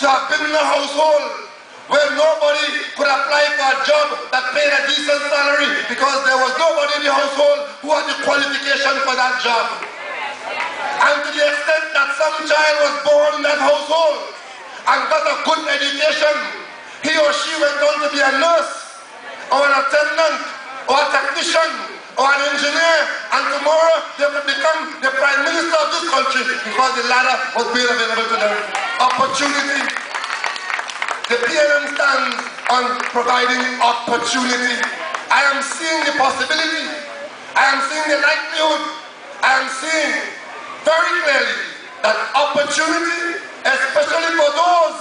to have been in a household where nobody could apply for a job that paid a decent salary because there was nobody in the household who had the qualification for that job. And to the extent that some child was born in that household and got a good education, he or she went on to be a nurse or an attendant or a technician or an engineer, and tomorrow they would become the prime minister of this country because the ladder was made available to them. Opportunity. The PNM stands on providing opportunity. I am seeing the possibility. I am seeing the likelihood. I am seeing very clearly that opportunity, especially for those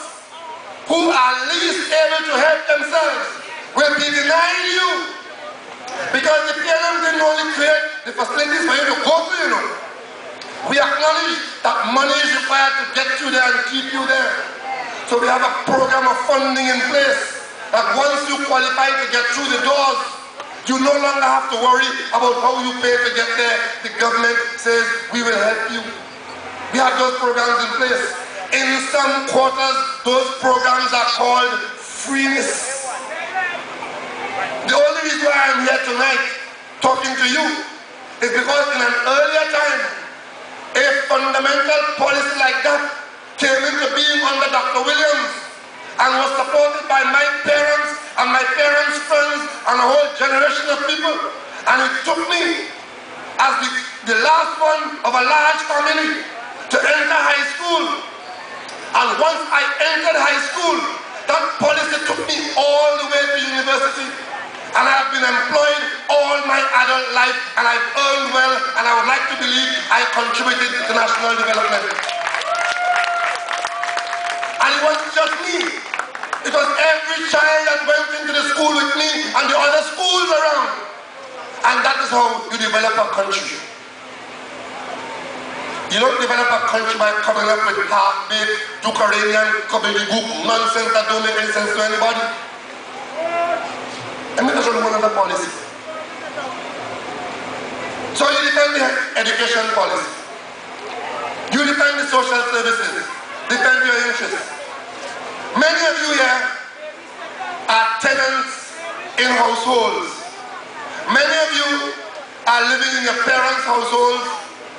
who are least able to help themselves, will be denied you. Because the PNM didn't only create the facilities for you to go to, you know. We acknowledge that money is required to get you there and keep you there. So we have a program of funding in place that once you qualify to get through the doors, you no longer have to worry about how you pay to get there. The government says, we will help you. We have those programs in place. In some quarters, those programs are called freeness. The only reason why I'm here tonight talking to you is because in an earlier time, a fundamental policy like that came into being under Dr. Williams and was supported by my parents and my parents' friends and a whole generation of people. And it took me as the last one of a large family to enter high school. And once I entered high school, that policy took me all the way to university. And I have been employed all my adult life, and I've earned well, and I would like to believe I contributed to national development. And it wasn't just me. It was every child that went into the school with me and the other schools around. And that is how you develop a country. You don't develop a country by coming up with half-baked, Ukrainian, gobbledygook nonsense that don't make any sense to anybody. Let me just run one other policy. So you defend the education policy. You defend the social services. Defend your interests. Many of you here are tenants in households. Many of you are living in your parents' households,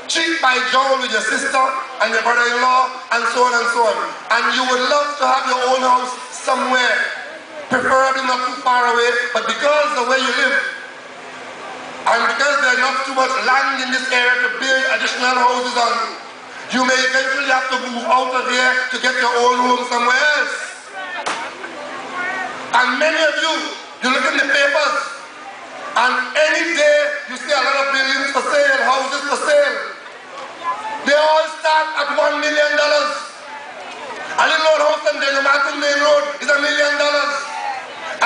cheek by jowl with your sister and your brother-in-law, and so on and so on. And you would love to have your own house somewhere, preferably not too far away, but because of where you live, and because there's not too much land in this area to build additional houses on, you may eventually have to move out of here to get your own home somewhere else. And many of you, you look in the papers, and any day you see a lot of buildings for sale, houses for sale. They all start at $1 million. A little old house on the Martin Main Road is $1 million.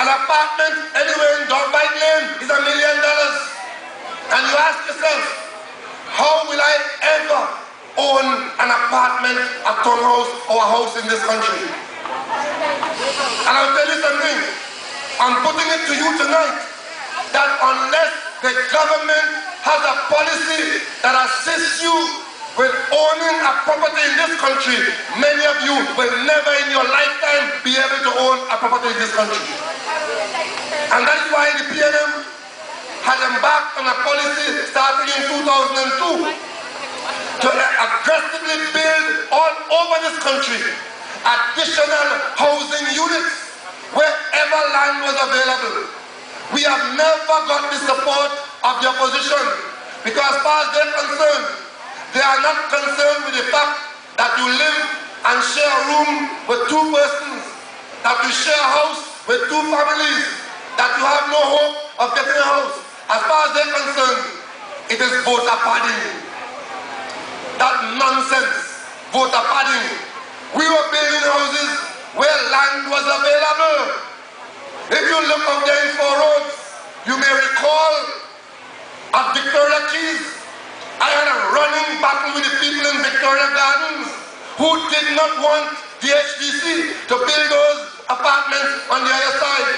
An apartment anywhere in Dogfight Lane is $1 million. And you ask yourself, how will I ever own an apartment, a townhouse, or a house in this country? And I'll tell you something, I'm putting it to you tonight, that unless the government has a policy that assists you with owning a property in this country, many of you will never in your lifetime be able to own a property in this country. And that's why the PNM had embarked on a policy starting in 2002 to aggressively build all over this country additional housing units wherever land was available. We have never got the support of the opposition because as far as they're concerned, they are not concerned with the fact that you live and share a room with two persons, that you share a house with two families, that you have no hope of getting a house. As far as they're concerned, it is voter padding. That nonsense, voter padding. We were building houses where land was available. If you look out there in Four Roads, you may recall at Victoria Keys, I had a running battle with the people in Victoria Gardens who did not want the HDC to build those apartments on the other side.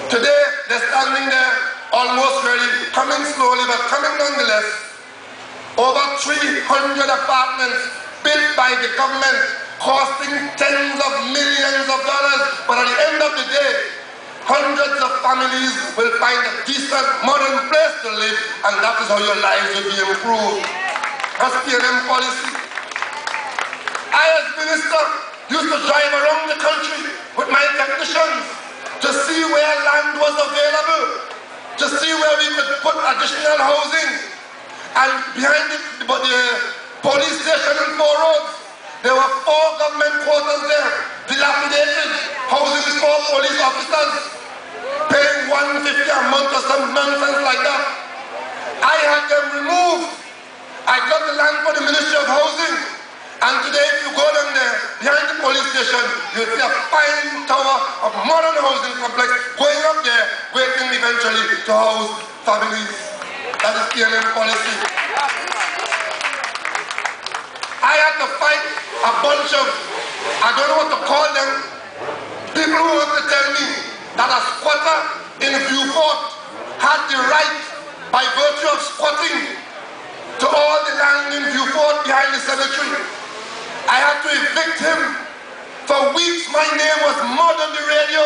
Today, they're standing there, almost ready, coming slowly, but coming nonetheless. Over 300 apartments built by the government costing tens of millions of dollars, but at the end of the day, hundreds of families will find a decent, modern place to live, and that is how your lives will be improved. That's PNM policy. I, as minister, used to drive around the country with my technicians to see where land was available, to see where we could put additional housing. And behind the police station and 4 roads, there were 4 government quarters there, dilapidated houses for police officers, paying $150 a month or some nonsense like that. I had them removed. I got the land for the Ministry of Housing. And today, if you go down there, behind the police station, you'll see a fine tower of modern housing complex going up there, waiting eventually to house families. That is PNM policy. I had to fight a bunch of, I don't know what to call them, people who want to tell me that a squatter in Viewport had the right, by virtue of squatting, to all the land in Viewport behind the cemetery. I had to evict him. For weeks my name was mud on the radio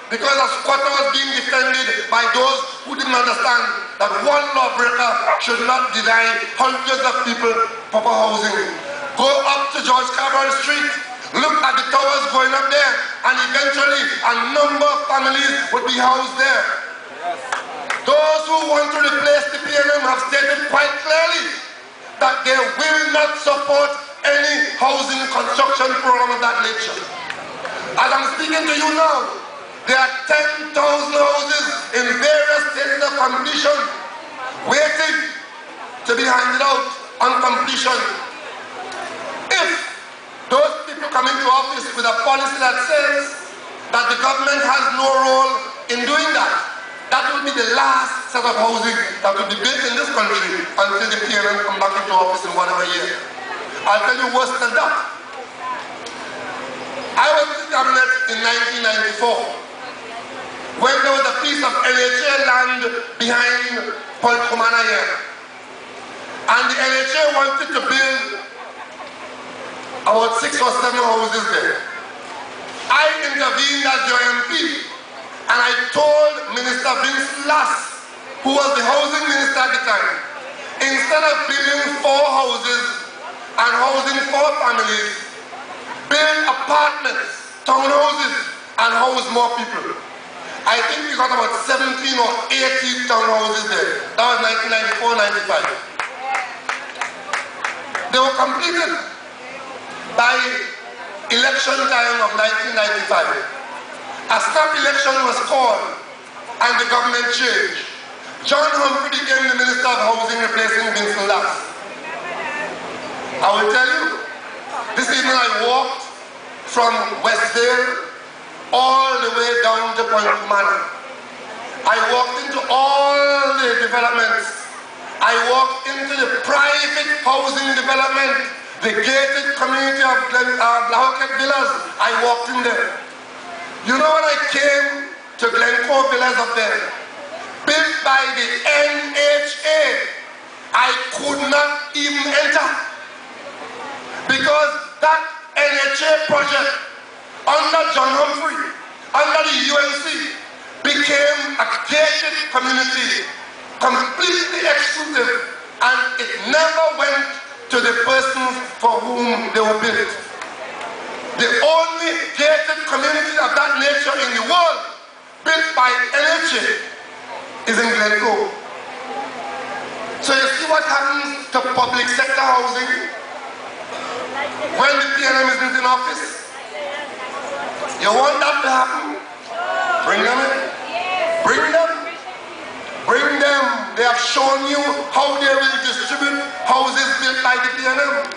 because a squatter was being defended by those who didn't understand that one lawbreaker should not deny hundreds of people proper housing. Go up to George Carver Street, look at the towers going up there, and eventually a number of families would be housed there. Those who want to replace the PNM have stated quite clearly that they will not support any housing construction program of that nature. As I'm speaking to you now, there are 10,000 houses in various stages of completion waiting to be handed out on completion. If those people come into office with a policy that says that the government has no role in doing that, that will be the last set of housing that will be built in this country until the PNM come back into office in whatever year. I'll tell you worse than that. I was in the cabinet in 1994 when there was a piece of NHA land behind Point Kumana here. And the NHA wanted to build about 6 or 7 houses there. I intervened as your MP, and I told Minister Vince Lass, who was the housing minister at the time, instead of building 4 houses and housing 4 families, build apartments, townhouses, and house more people. I think we got about 17 or 18 townhouses there. That was 1994-95. They were completed by election time of 1995. A snap election was called and the government changed. John Humphrey became the Minister of Housing, replacing Vincent Lass. I will tell you, this evening I walked from Westdale all the way down to Point Kumana. I walked into all the developments. I walked into the private housing development, the gated community of Blahoket Villas. I walked in there. You know when I came to Glencoe Villas up there, built by the NHA, I could not even enter. Because that NHA project under John Humphrey, under the UNC, became a gated community, completely exclusive, and it never went to the persons for whom they were built. The only gated community of that nature in the world built by NHA is in Glencoe. So you see what happens to public sector housing when the PNM isn't in office? You want that to happen? Bring them in. Bring them. Bring them. They have shown you how they will distribute houses built by the PNM.